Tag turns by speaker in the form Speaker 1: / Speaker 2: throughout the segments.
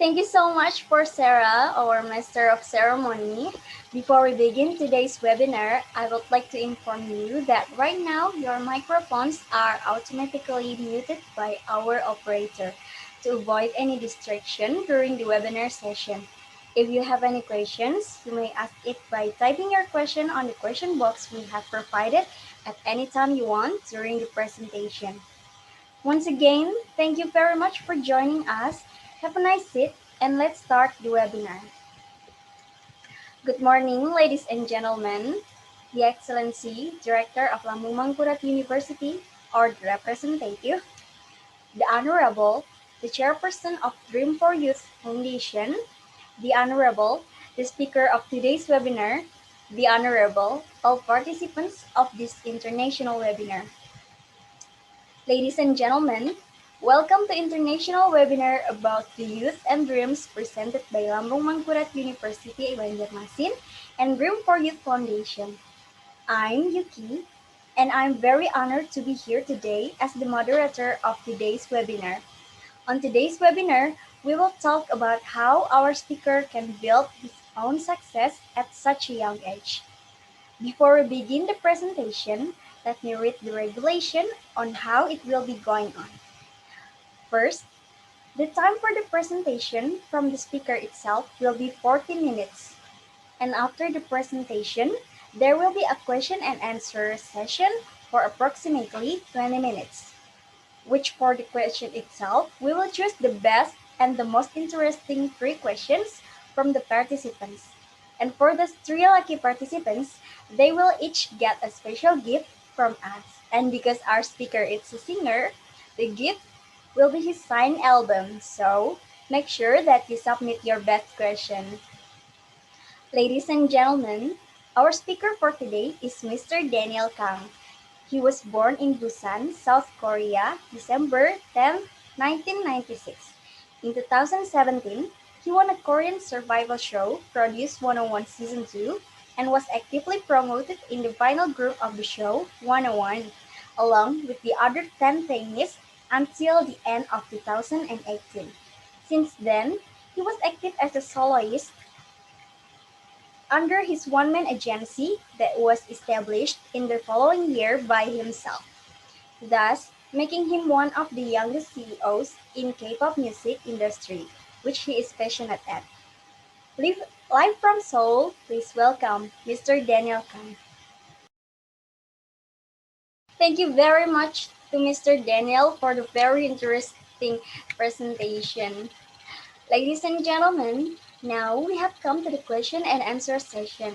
Speaker 1: Thank you so much for Sarah, our Master of Ceremony. Before we begin today's webinar, I would like to inform you that right now your microphones are automatically muted by our operator to avoid any distraction during the webinar session. If you have any questions, you may ask it by typing your question on the question box we have provided at any time you want during the presentation. Once again, thank you very much for joining us. Have a nice seat and let's start the webinar. Good morning, ladies and gentlemen. The Excellency Director of Lambung Mangkurat University, or the representative, the Honorable, the Chairperson of Dream for Youth Foundation, the Honorable, the Speaker of today's webinar, the Honorable, all participants of this international webinar. Ladies and gentlemen, welcome to International Webinar about the Youth and Dreams presented by Lambung Mangkurat University Banjarmasin and Dream for Youth Foundation. I'm Yuki, and I'm very honored to be here today as the moderator of today's webinar. On today's webinar, we will talk about how our speaker can build his own success at such a young age. Before we begin the presentation, let me read the regulation on how it will be going on. First, the time for the presentation from the speaker itself will be 40 minutes. And after the presentation, there will be a question and answer session for approximately 20 minutes, which for the question itself, we will choose the best and the most interesting 3 questions from the participants. And for the 3 lucky participants, they will each get a special gift from us. And because our speaker is a singer, the gift will be his signed album. So make sure that you submit your best question. Ladies and gentlemen, our speaker for today is Mr. Daniel Kang. He was born in Busan, South Korea, December 10, 1996. In 2017, he won a Korean survival show, Produce 101 Season 2, and was actively promoted in the final group of the show, 101, along with the other 10 trainees until the end of 2018. Since then, he was active as a soloist under his one-man agency that was established in the following year by himself, thus making him one of the youngest CEOs in K-pop music industry, which he is passionate at. Live from Seoul, please welcome Mr. Daniel Kang. Thank you very much to Mr. Daniel for the very interesting presentation. Ladies and gentlemen, now we have come to the question and answer session.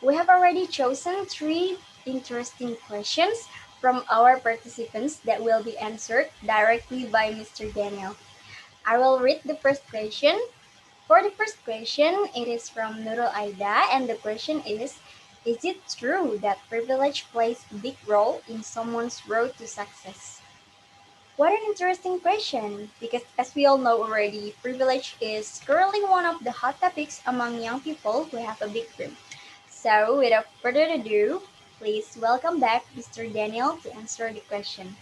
Speaker 1: We have already chosen 3 interesting questions from our participants that will be answered directly by Mr. Daniel. I will read the first question. For the first question, it is from Nurul Aida, and the question is it true that privilege plays a big role in someone's road to success? What an interesting question, because as we all know already, privilege is currently one of the hot topics among young people who have a big dream. So without further ado, please welcome back Mr. Daniel to answer the question.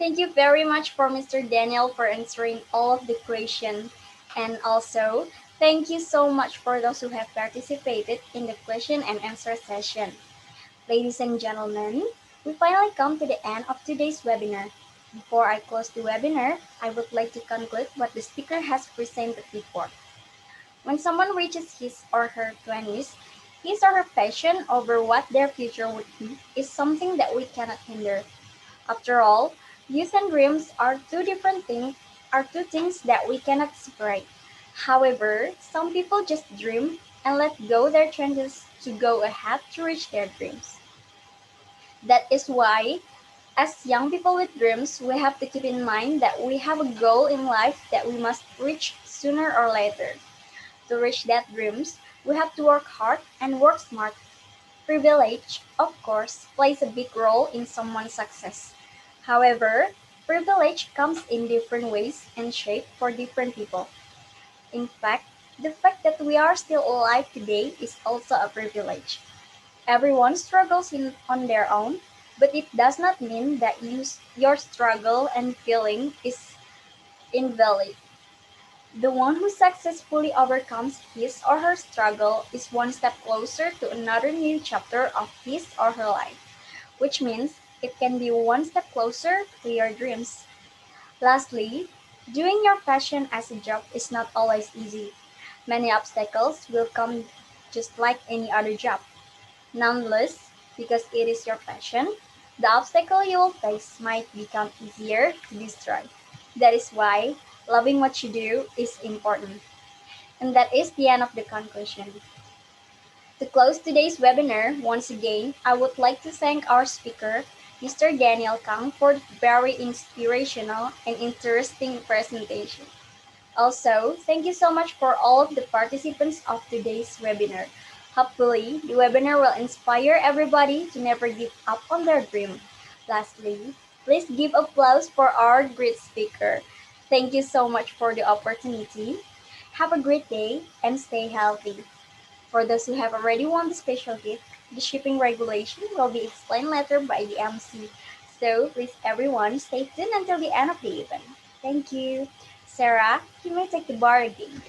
Speaker 1: Thank you very much for Mr. Daniel for answering all of the questions, and also thank you so much for those who have participated in the question and answer session. Ladies and gentlemen, we finally come to the end of today's webinar. Before I close the webinar, I would like to conclude what the speaker has presented before. When someone reaches his or her 20s, his or her passion over what their future would be is something that we cannot hinder. After all, youth and dreams are two things that we cannot separate. However, some people just dream and let go their chances to go ahead to reach their dreams. That is why, as young people with dreams, we have to keep in mind that we have a goal in life that we must reach sooner or later. To reach that dreams, we have to work hard and work smart. Privilege, of course, plays a big role in someone's success. However, privilege comes in different ways and shape for different people. In fact, the fact that we are still alive today is also a privilege. Everyone struggles on their own, but it does not mean that your struggle and feeling is invalid. The one who successfully overcomes his or her struggle is one step closer to another new chapter of his or her life, which means it can be one step closer to your dreams. Lastly, doing your passion as a job is not always easy. Many obstacles will come just like any other job. Nonetheless, because it is your passion, the obstacle you will face might become easier to destroy. That is why loving what you do is important. And that is the end of the conclusion. To close today's webinar, once again, I would like to thank our speaker, Mr. Daniel Kang, for the very inspirational and interesting presentation. Also, thank you so much for all of the participants of today's webinar. Hopefully, the webinar will inspire everybody to never give up on their dream. Lastly, please give applause for our great speaker. Thank you so much for the opportunity. Have a great day and stay healthy. For those who have already won the special gift, the shipping regulation will be explained later by the MC. So please everyone stay tuned until the end of the event. Thank you. Sarah, you may take the bar again.